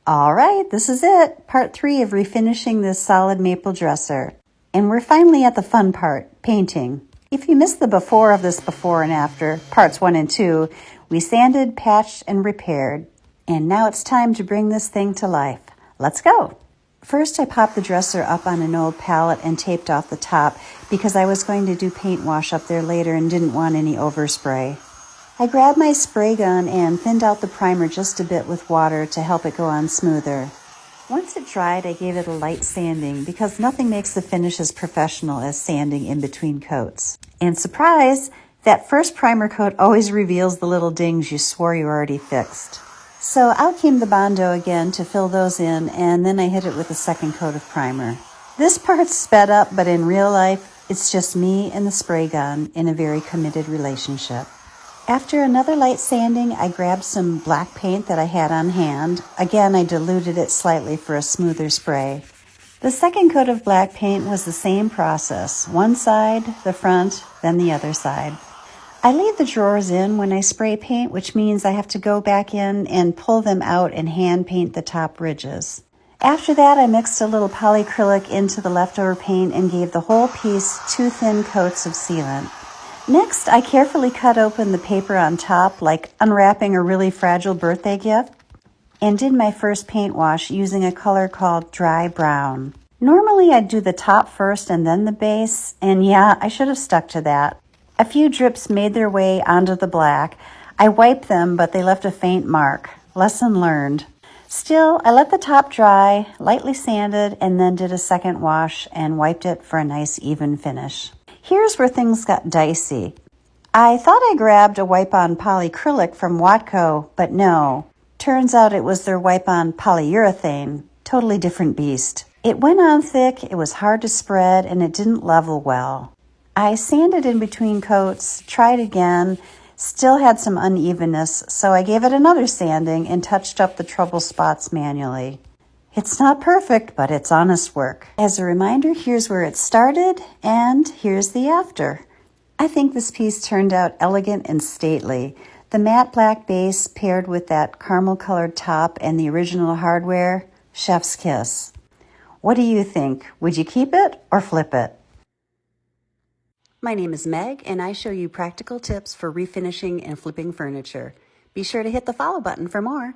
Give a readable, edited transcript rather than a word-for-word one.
All right, this is it, part 3 of refinishing this solid maple dresser. And we're finally at the fun part, painting. If you missed the before of this before and after, parts 1 and 2, we sanded, patched, and repaired. And now it's time to bring this thing to life. Let's go. First, I popped the dresser up on an old pallet and taped off the top because I was going to do paint wash up there later and didn't want any overspray. I grabbed my spray gun and thinned out the primer just a bit with water to help it go on smoother. Once it dried, I gave it a light sanding because nothing makes the finish as professional as sanding in between coats. And surprise, that first primer coat always reveals the little dings you swore you already fixed. So out came the Bondo again to fill those in, and then I hit it with a second coat of primer. This part's sped up, but in real life, it's just me and the spray gun in a very committed relationship. After another light sanding, I grabbed some black paint that I had on hand. Again, I diluted it slightly for a smoother spray. The second coat of black paint was the same process. One side, the front, then the other side. I leave the drawers in when I spray paint, which means I have to go back in and pull them out and hand paint the top ridges. After that, I mixed a little polyacrylic into the leftover paint and gave the whole piece 2 thin coats of sealant. Next, I carefully cut open the paper on top, like unwrapping a really fragile birthday gift, and did my first paint wash using a color called Dry Brown. Normally, I'd do the top first and then the base, and yeah, I should have stuck to that. A few drips made their way onto the black. I wiped them, but they left a faint mark. Lesson learned. Still, I let the top dry, lightly sanded, and then did a second wash and wiped it for a nice even finish. Here's where things got dicey. I thought I grabbed a wipe-on polyacrylic from Watco, but no. Turns out it was their wipe-on polyurethane. Totally different beast. It went on thick, it was hard to spread, and it didn't level well. I sanded in between coats, tried again, still had some unevenness, so I gave it another sanding and touched up the trouble spots manually. It's not perfect, but it's honest work. As a reminder, here's where it started, and here's the after. I think this piece turned out elegant and stately. The matte black base paired with that caramel-colored top and the original hardware, chef's kiss. What do you think? Would you keep it or flip it? My name is Meg, and I show you practical tips for refinishing and flipping furniture. Be sure to hit the follow button for more.